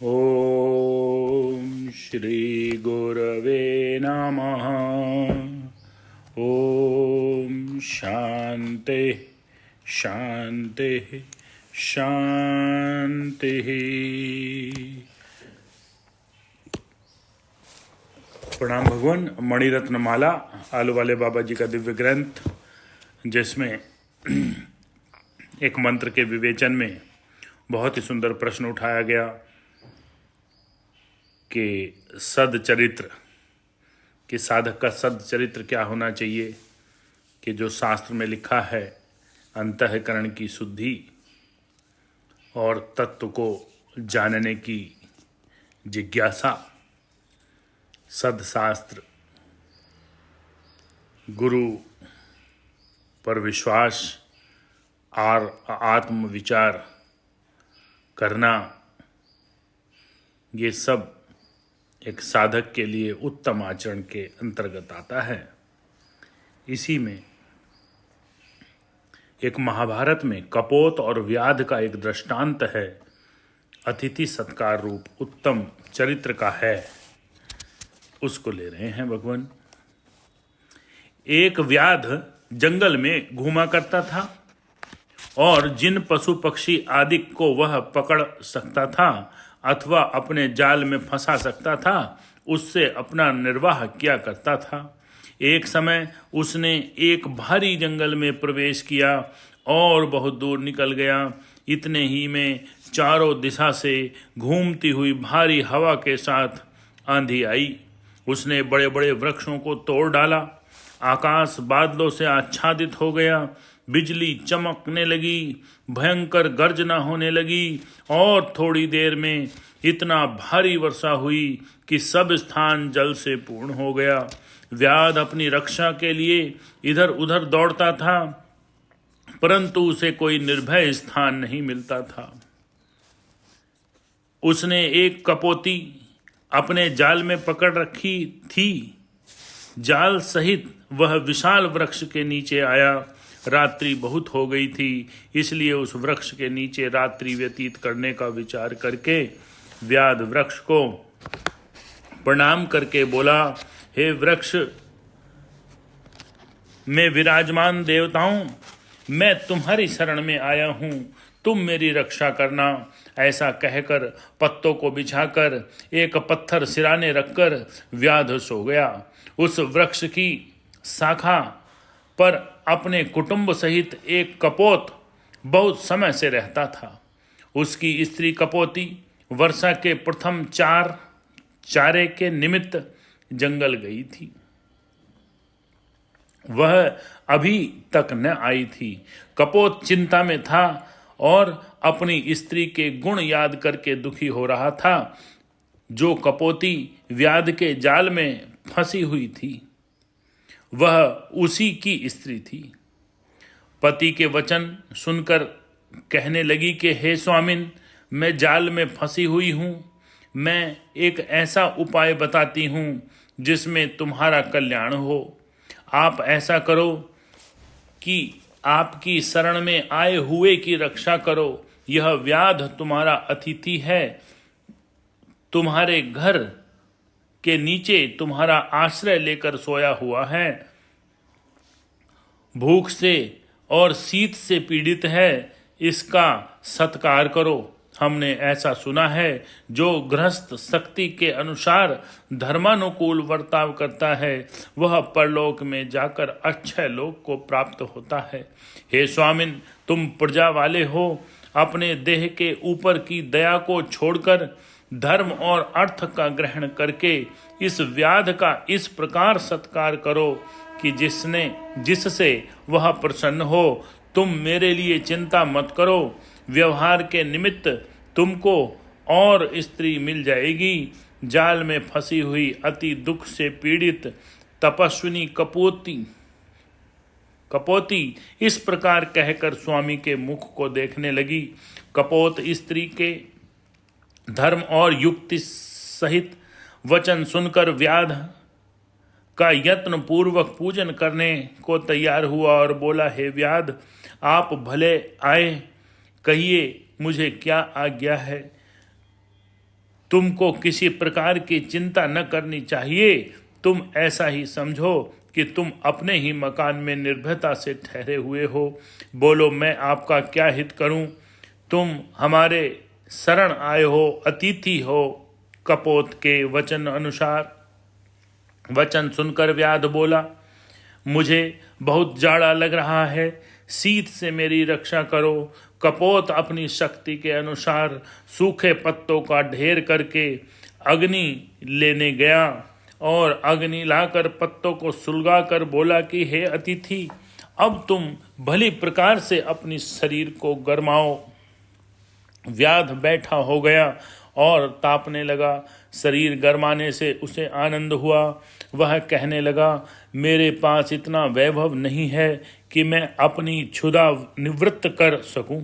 ओम श्री गुरवे नमः। ओम शांति शांति शांति। प्रणाम भगवान। मणिरत्न माला आलू वाले बाबा जी का दिव्य ग्रंथ, जिसमें एक मंत्र के विवेचन में बहुत ही सुंदर प्रश्न उठाया गया कि सदचरित्र, कि साधक का सदचरित्र क्या होना चाहिए, कि जो शास्त्र में लिखा है अंतःकरण की शुद्धि और तत्व को जानने की जिज्ञासा, सदशास्त्र, गुरु पर विश्वास और आत्मविचार करना, ये सब एक साधक के लिए उत्तम आचरण के अंतर्गत आता है। इसी में एक महाभारत में कपोत और व्याध का एक दृष्टांत है, अतिथि सत्कार रूप उत्तम चरित्र का है, उसको ले रहे हैं भगवान। एक व्याध जंगल में घूमा करता था और जिन पशु पक्षी आदि को वह पकड़ सकता था अथवा अपने जाल में फंसा सकता था, उससे अपना निर्वाह किया करता था। एक समय उसने एक भारी जंगल में प्रवेश किया और बहुत दूर निकल गया। इतने ही में चारों दिशा से घूमती हुई भारी हवा के साथ आंधी आई। उसने बड़े बड़े वृक्षों को तोड़ डाला। आकाश बादलों से आच्छादित हो गया। बिजली चमकने लगी, भयंकर गर्जना होने लगी और थोड़ी देर में इतना भारी वर्षा हुई कि सब स्थान जल से पूर्ण हो गया। व्याध अपनी रक्षा के लिए इधर उधर दौड़ता था, परंतु उसे कोई निर्भय स्थान नहीं मिलता था। उसने एक कपोती अपने जाल में पकड़ रखी थी। जाल सहित वह विशाल वृक्ष के नीचे आया। रात्रि बहुत हो गई थी, इसलिए उस वृक्ष के नीचे रात्रि व्यतीत करने का विचार करके व्याध वृक्ष को प्रणाम करके बोला, हे वृक्ष में विराजमान देवताओं, मैं तुम्हारी शरण में आया हूँ, तुम मेरी रक्षा करना। ऐसा कहकर पत्तों को बिछाकर एक पत्थर सिराने रखकर व्याध सो गया। उस वृक्ष की शाखा पर अपने कुटुंब सहित एक कपोत बहुत समय से रहता था। उसकी स्त्री कपोती वर्षा के प्रथम चारे के निमित्त जंगल गई थी। वह अभी तक न आई थी। कपोत चिंता में था और अपनी स्त्री के गुण याद करके दुखी हो रहा था, जो कपोती व्याध के जाल में फंसी हुई थी। वह उसी की स्त्री थी। पति के वचन सुनकर कहने लगी कि हे स्वामिन, मैं जाल में फंसी हुई हूँ। मैं एक ऐसा उपाय बताती हूँ जिसमें तुम्हारा कल्याण हो। आप ऐसा करो कि आपकी शरण में आए हुए की रक्षा करो। यह व्याध तुम्हारा अतिथि है, तुम्हारे घर के नीचे तुम्हारा आश्रय लेकर सोया हुआ है। भूख से और शीत से पीड़ित है, इसका सत्कार करो। हमने ऐसा सुना है, जो गृहस्थ शक्ति के अनुसार धर्मानुकूल वर्ताव करता है, वह परलोक में जाकर अक्षय लोक को प्राप्त होता है। हे स्वामिन, तुम प्रजा वाले हो, अपने देह के ऊपर की दया को छोड़कर धर्म और अर्थ का ग्रहण करके इस व्याध का इस प्रकार सत्कार करो कि जिससे वह प्रसन्न हो। तुम मेरे लिए चिंता मत करो। व्यवहार के निमित्त तुमको और स्त्री मिल जाएगी। जाल में फंसी हुई अति दुख से पीड़ित तपस्विनी कपोती इस प्रकार कहकर स्वामी के मुख को देखने लगी। कपोत स्त्री के धर्म और युक्ति सहित वचन सुनकर व्याध का यत्न पूर्वक पूजन करने को तैयार हुआ और बोला, हे व्याध, आप भले आए, कहिए मुझे क्या आज्ञा है। तुमको किसी प्रकार की चिंता न करनी चाहिए। तुम ऐसा ही समझो कि तुम अपने ही मकान में निर्भयता से ठहरे हुए हो। बोलो, मैं आपका क्या हित करूं? तुम हमारे शरण आए हो, अतिथि हो। कपोत के वचन अनुसार वचन सुनकर व्याध बोला, मुझे बहुत जाड़ा लग रहा है, शीत से मेरी रक्षा करो। कपोत अपनी शक्ति के अनुसार सूखे पत्तों का ढेर करके अग्नि लेने गया और अग्नि लाकर पत्तों को सुलगा कर बोला कि हे अतिथि, अब तुम भली प्रकार से अपनी शरीर को गरमाओ। व्याध बैठा हो गया और तापने लगा। शरीर गरमाने से उसे आनंद हुआ। वह कहने लगा, मेरे पास इतना वैभव नहीं है कि मैं अपनी क्षुधा निवृत्त कर सकूं।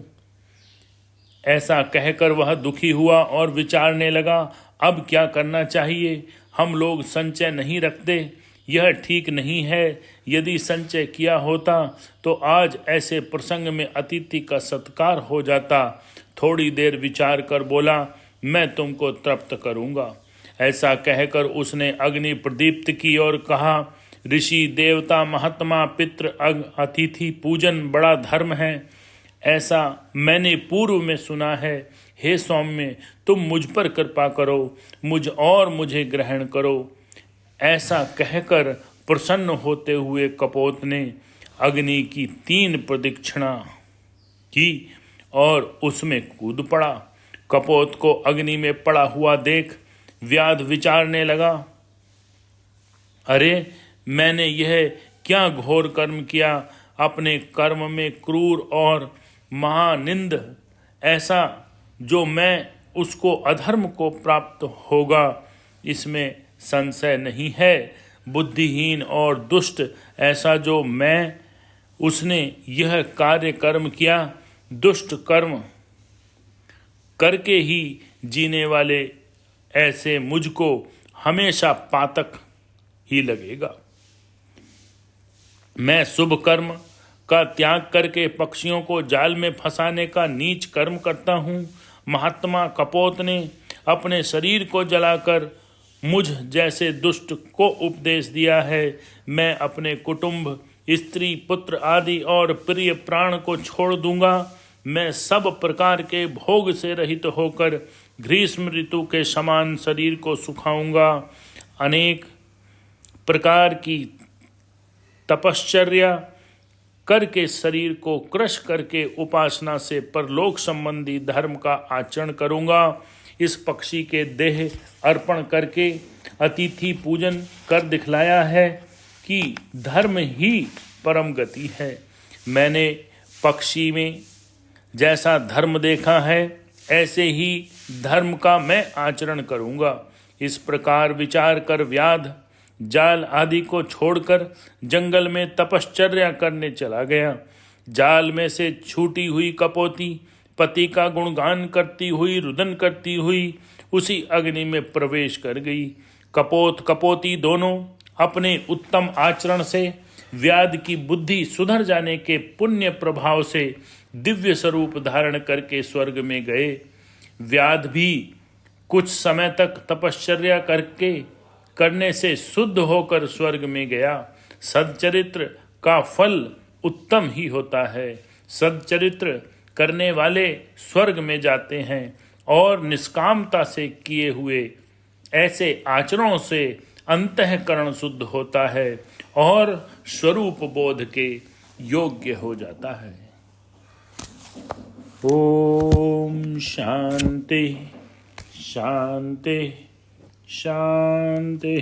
ऐसा कहकर वह दुखी हुआ और विचारने लगा, अब क्या करना चाहिए? हम लोग संचय नहीं रखते, यह ठीक नहीं है। यदि संचय किया होता तो आज ऐसे प्रसंग में अतिथि का सत्कार हो जाता। थोड़ी देर विचार कर बोला, मैं तुमको तृप्त करूंगा। ऐसा कहकर उसने अग्नि प्रदीप्त की और कहा, ऋषि, देवता, महात्मा, पितृ, अतिथि पूजन बड़ा धर्म है, ऐसा मैंने पूर्व में सुना है। हे सौम्य, तुम मुझ पर कृपा करो, मुझे ग्रहण करो। ऐसा कहकर प्रसन्न होते हुए कपोत ने अग्नि की 3 प्रदक्षिणा की और उसमें कूद पड़ा। कपोत को अग्नि में पड़ा हुआ देख व्याध विचारने लगा, अरे मैंने यह क्या घोर कर्म किया। अपने कर्म में क्रूर और महानिंद ऐसा जो मैं उसको अधर्म को प्राप्त होगा, इसमें संशय नहीं है। बुद्धिहीन और दुष्ट ऐसा जो मैं उसने यह कार्य कर्म किया। दुष्ट कर्म करके ही जीने वाले ऐसे मुझको हमेशा पातक ही लगेगा। मैं शुभ कर्म का त्याग करके पक्षियों को जाल में फंसाने का नीच कर्म करता हूँ। महात्मा कपोत ने अपने शरीर को जलाकर मुझ जैसे दुष्ट को उपदेश दिया है। मैं अपने कुटुंब, स्त्री, पुत्र आदि और प्रिय प्राण को छोड़ दूंगा। मैं सब प्रकार के भोग से रहित होकर ग्रीष्म ऋतु के समान शरीर को सुखाऊंगा। अनेक प्रकार की तपश्चर्या करके शरीर को क्रश करके उपासना से परलोक संबंधी धर्म का आचरण करूंगा। इस पक्षी के देह अर्पण करके अतिथि पूजन कर दिखलाया है कि धर्म ही परम गति है। मैंने पक्षी में जैसा धर्म देखा है, ऐसे ही धर्म का मैं आचरण करूंगा। इस प्रकार विचार कर व्याध जाल आदि को छोड़कर जंगल में तपश्चर्या करने चला गया। जाल में से छूटी हुई कपोती पति का गुणगान करती हुई, रुदन करती हुई उसी अग्नि में प्रवेश कर गई। कपोत कपोती दोनों अपने उत्तम आचरण से व्याध की बुद्धि सुधर जाने के पुण्य प्रभाव से दिव्य स्वरूप धारण करके स्वर्ग में गए। व्याध भी कुछ समय तक तपश्चर्या करने से शुद्ध होकर स्वर्ग में गया। सच्चरित्र का फल उत्तम ही होता है। सच्चरित्र करने वाले स्वर्ग में जाते हैं और निष्कामता से किए हुए ऐसे आचरणों से अंतःकरण शुद्ध होता है और स्वरूप बोध के योग्य हो जाता है। ओम शांति शांति शांति।